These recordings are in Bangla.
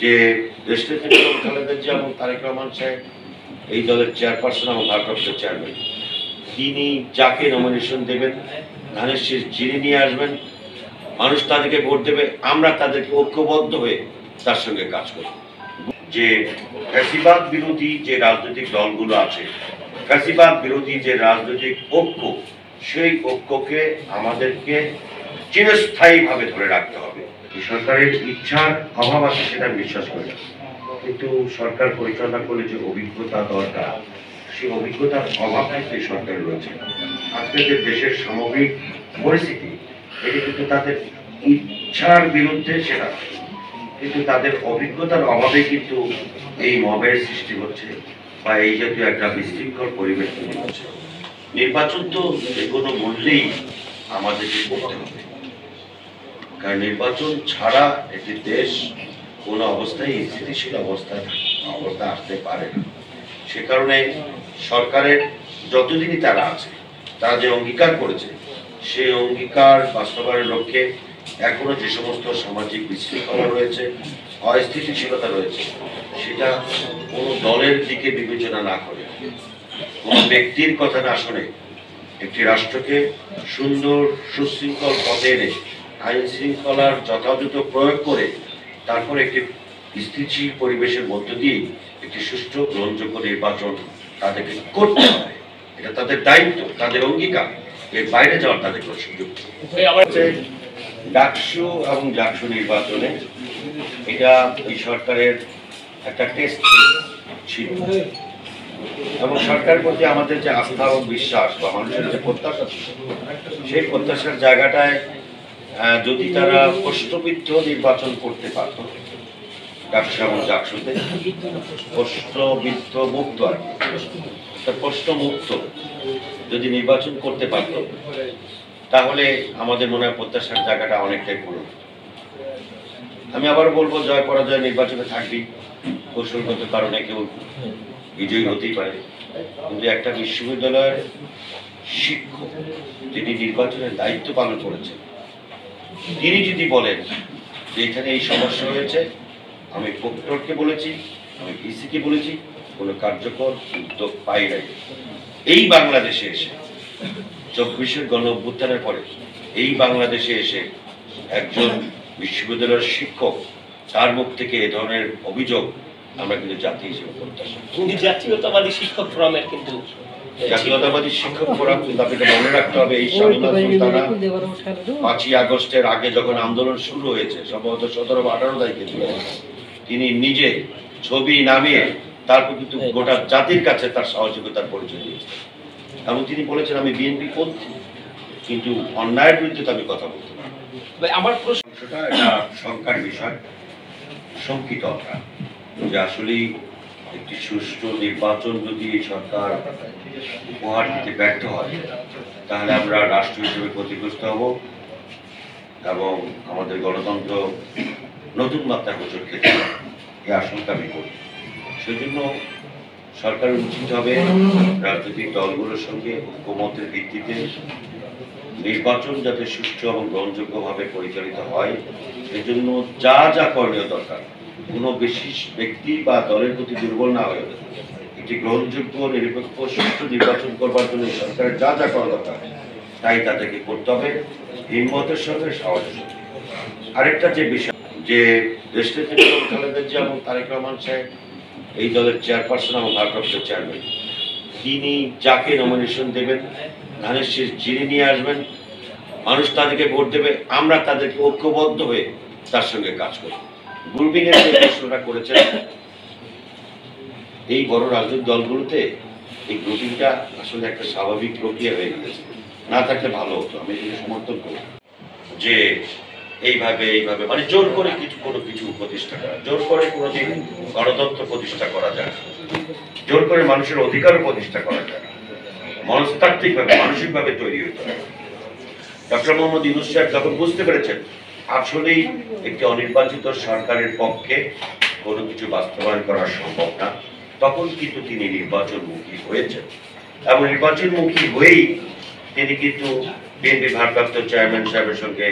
যে দেশনেত্রী খালেদা জিয়া এবং তারেক রহমান সাহেব এই দলের চেয়ারপারসন এবং ভারপ্রাপ্ত চেয়ারম্যান, তিনি যাকে নমিনেশন দেবেন ধানের শীষ জিনে নিয়ে আসবেন, মানুষ তাদেরকে ভোট দেবে, আমরা তাদেরকে ঐক্যবদ্ধ হয়ে তার সঙ্গে কাজ করব। যে ফ্যাসিবাদ বিরোধী যে রাজনৈতিক দলগুলো আছে, ফ্যাসিবাদ বিরোধী যে রাজনৈতিক ঐক্য, সেই ঐক্যকে আমাদেরকে চিরস্থায়ীভাবে ধরে রাখতে হবে। সরকারের ইচ্ছার অভাব আছে সেটা বিশ্বাস করি না, কিন্তু সরকার পরিচালনা করলে যে অভিজ্ঞতা দরকার, সেই অভিজ্ঞতার অভাব কিন্তু এই সরকারের রয়েছে। আজকে যে দেশের সামগ্রিক পরিস্থিতি, এটি কিন্তু তাদের ইচ্ছার বিরুদ্ধে সেটা, কিন্তু তাদের অভিজ্ঞতার অভাবে কিন্তু এই মবের সৃষ্টি হচ্ছে বা এই জাতীয় একটা বিশৃঙ্খল পরিবেশ তৈরি হচ্ছে। নির্বাচন তো যে কোনো মূল্যেই আমাদেরকে করতে হবে, কারণ নির্বাচন ছাড়া একটি দেশ কোনো অবস্থায় স্থিতিশীল অবস্থা আসতে পারে না। সে কারণে সরকারের যতদিনই তারা আছে, তারা যে অঙ্গীকার করেছে, সেই অঙ্গীকার বাস্তবায়নের লক্ষ্যে এখনো যে সমস্ত সামাজিক বিশৃঙ্খলা রয়েছে, অস্থিতিশীলতা রয়েছে, সেটা কোনো দলের দিকে বিবেচনা না করে, কোনো ব্যক্তির কথা না শুনে একটি রাষ্ট্রকে সুন্দর সুশৃঙ্খল পথে এনে আইন শৃঙ্খলার যথাযথ প্রয়োগ করে তারপর একটি স্থিতিশীল পরিবেশের মধ্য দিয়ে একটি সুষ্ঠু গ্রহণযোগ্য নির্বাচন তাদেরকে করতে হবে। এটা তাদের দায়িত্ব, তাদের অঙ্গীকার, এর বাইরে যাওয়ার তাদের কোনো সুযোগ নেই। ডাকসু এবং জাকসু নির্বাচনে এটা এই সরকারের একটা টেস্ট ছিল, এবং সরকারের প্রতি আমাদের যে আস্থা এবং বিশ্বাস বা মানুষের যে প্রত্যাশা ছিল, সেই প্রত্যাশার জায়গাটায় যদি তারা প্রশ্নবিদ্ধ নির্বাচন করতে পারত, ডাকসু এবং জাকসুতে প্রশ্নবিদ্ধ মুক্ত আর কি, প্রশ্ন মুক্ত যদি নির্বাচন করতে পারত, তাহলে আমাদের মনে হয় প্রত্যাশার জায়গাটা অনেকটাই পূরণ। আমি আবার বলবো, জয় পরাজয় নির্বাচনে থাকবেই, কৌশলগত কারণে কেউ বিজয়ী হতেই পারে, কিন্তু একটা বিশ্ববিদ্যালয়ের শিক্ষক যিনি নির্বাচনের দায়িত্ব পালন করেছেন, তিনি যদি বলেন যে এখানে এই সমস্যা হয়েছে, আমি প্রক্টরকে বলেছি, আমি ভিসিকে বলেছি, কোনো কার্যকর উদ্যোগ পাই নাই, এই বাংলাদেশে এসে 24-এর গণ অভ্যুত্থানের পরে এই বাংলাদেশে এসে একজন বিশ্ববিদ্যালয়ের শিক্ষক, তার মুখ থেকে এ ধরনের অভিযোগ আমরা কিন্তু জাতি হিসেবে প্রত্যাশা। জাতীয়তাবাদী শিক্ষক ফোরামের কিন্তু জাতীয়তাবাদী শিক্ষক ফোরাম কিন্তু আপনাকে মনে রাখতে হবে, এই স্বাধীনতা 5ই আগস্টের আগে যখন আন্দোলন শুরু হয়েছে, সম্ভবত 17 বা 18 তারিখে তিনি নিজে ছবি নামিয়ে তারপর কিন্তু গোটা জাতির কাছে তার সাহসিকতার পরিচয় দিয়েছেন, এবং তিনি বলেছেন আমি বিএনপি পন্থী, কিন্তু অন্যায়ের বিরুদ্ধে তো আমি কথা বলতে পারি। আমার প্রশ্নটা এটা শঙ্কার বিষয়, শঙ্কিততা যে আসলেই একটি সুষ্ঠু নির্বাচন যদি সরকার উপহার দিতে ব্যর্থ হয়, তাহলে আমরা রাষ্ট্র হিসেবে ক্ষতিগ্রস্ত হব এবং আমাদের গণতন্ত্র নতুন মাত্রা হোঁচট খেতে এই আশঙ্কা আমি করি। সেজন্য সরকারের উচিত হবে রাজনৈতিক দলগুলোর সঙ্গে ঐক্যমতের ভিত্তিতে নির্বাচন যাতে সুষ্ঠু এবং গ্রহণযোগ্যভাবে পরিচালিত হয়, সেজন্য যা যা করণীয় দরকার, কোনো বিশেষ ব্যক্তি বা দলের প্রতি দুর্বল না হয়ে একটি গ্রহণযোগ্য নিরপেক্ষ সুষ্ঠু নির্বাচন করবার জন্য সরকারের যা যা করা দরকার তাই তাদেরকে করতে হবে, হিম্মতের সঙ্গে সাহসের সঙ্গে। আরেকটা যে বিষয়, যে দেশনেত্রী খালেদা জিয়া এবং তারেক রহমান সাহেব এই দলের চেয়ারপারসন এবং ভারপ্রাপ্ত চেয়ারম্যান, তিনি যাকে নমিনেশন দেবেন ধানের শীষ জিনে নিয়ে আসবেন, মানুষ তাদেরকে ভোট দেবে, আমরা তাদেরকে ঐক্যবদ্ধ হয়ে তার সঙ্গে কাজ করব। গ্রুপিং এর যে প্রশ্নটা করেছেন, এই বড় রাজনৈতিক দলগুলোতে এই গ্রুপিংটা আসলে একটা স্বাভাবিক প্রক্রিয়া হয়ে গেছে, না থাকলে ভালো হতো। আমি এটাকে সমর্থন করি যে এইভাবে মানে জোর করে কোনো কিছু প্রতিষ্ঠা করা, জোর করে কোনোদিন গণতন্ত্র প্রতিষ্ঠা করা যায়, জোর করে মানুষের অধিকারও প্রতিষ্ঠা করা যায়, মনস্তাত্ত্বিকভাবে মানসিকভাবে তৈরি হতে হবে। ডক্টর মোহাম্মদ ইউনূস সাহেব যখন বুঝতে পেরেছেন আসলেই একটি অনির্বাচিত সরকারের পক্ষে কোনো কিছু বাস্তবায়ন করা সম্ভব না, তখন কিন্তু তিনি নির্বাচনমুখী হয়েছেন, এবং নির্বাচনমুখী হয়েই তিনি কিন্তু বিএনপি ভারপ্রাপ্ত চেয়ারম্যান সাহেবের সঙ্গে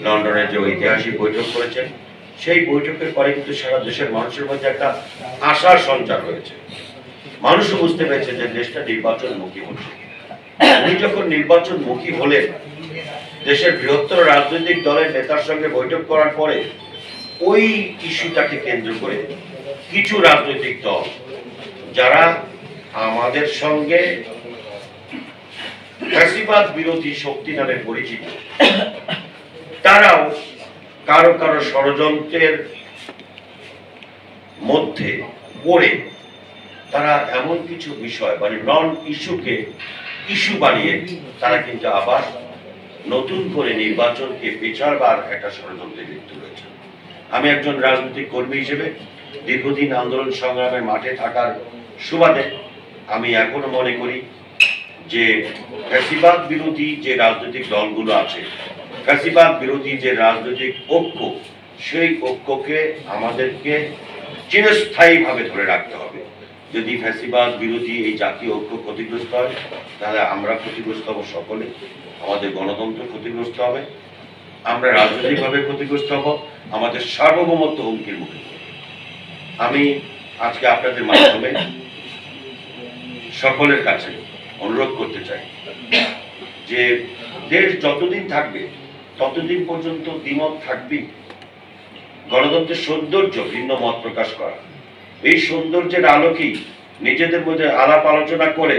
লন্ডনের যে ঐতিহাসিক বৈঠক করেছেন, সেই বৈঠকের পরে কিন্তু সারা দেশের মানুষের মধ্যে একটা আশার সঞ্চার হয়েছে। মানুষও বুঝতে পেরেছে যে দেশটা নির্বাচনমুখী হচ্ছে। উনি যখন নির্বাচনমুখী হলেন, দেশের বৃহত্তর রাজনৈতিক দলের নেতার সঙ্গে বৈঠক করার পরে ওই ইস্যুটাকে কেন্দ্র করে কিছু রাজনৈতিক দল যারা আমাদের সঙ্গে ফ্যাসিবাদ বিরোধী শক্তি নামে পরিচিত, তারাও কারো কারো ষড়যন্ত্রের মধ্যে পড়ে তারা এমন কিছু বিষয় মানে নন ইস্যুকে ইস্যু বানিয়ে তারা কিন্তু আবার নতুন করে নির্বাচনকে পেছাবার একটা ষড়যন্ত্রে লিপ্ত রয়েছে। আমি একজন রাজনৈতিক কর্মী হিসেবে দীর্ঘদিন আন্দোলন সংগ্রামের মাঠে থাকার সুবাদে আমি এখনো মনে করি যে ফ্যাসিবাদ বিরোধী যে রাজনৈতিক দলগুলো আছে, ফ্যাসিবাদ বিরোধী যে রাজনৈতিক ঐক্য, সেই ঐক্যকে আমাদেরকে চিরস্থায়ীভাবে ধরে রাখতে হবে। যদি ফ্যাসিবাদ বিরোধী এই জাতীয় ঐক্য ক্ষতিগ্রস্ত হয়, তাহলে আমরা ক্ষতিগ্রস্ত হব, সকলে আমাদের গণতন্ত্র ক্ষতিগ্রস্ত হবে, আমরা রাজনৈতিকভাবে ক্ষতিগ্রস্ত হব, আমাদের সার্বভৌমত্ব হুমকির মুখে। আমি আজকে আপনাদের মাধ্যমে সকলের কাছে অনুরোধ করতে চাই যে দেশ যতদিন থাকবে ততদিন পর্যন্ত দ্বিমত থাকবেই। গণতন্ত্রের সৌন্দর্য ভিন্ন মত প্রকাশ করা, এই সৌন্দর্যের আলোকেই নিজেদের মধ্যে আলাপ আলোচনা করে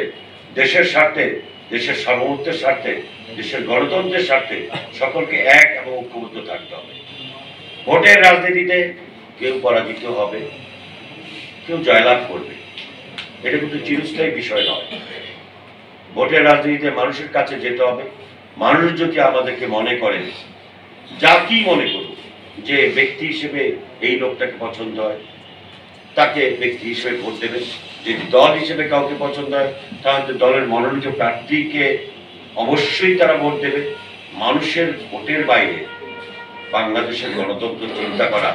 দেশের স্বার্থে, দেশের সার্বভৌমত্বের স্বার্থে, দেশের গণতন্ত্রের স্বার্থে সকলকে এক এবং ঐক্যবদ্ধ থাকতে হবে। ভোটের রাজনীতিতে কেউ পরাজিত হবে, কেউ জয়লাভ করবে, এটা কিন্তু চিরস্থায়ী বিষয় নয়। ভোটের রাজনীতিতে মানুষের কাছে যেতে হবে। মানুষ যদি আমাদেরকে মনে করে, যা কি মনে করুক, যে ব্যক্তি হিসেবে এই লোকটাকে পছন্দ হয়, তাকে ব্যক্তি হিসেবে ভোট দেবে। যদি দল হিসেবে কাউকে পছন্দ হয়, তাহলে দলের মনোনীত প্রার্থীকে অবশ্যই তারা ভোট দেবে। মানুষের ভোটের বাইরে বাংলাদেশের গণতন্ত্র চিন্তা করা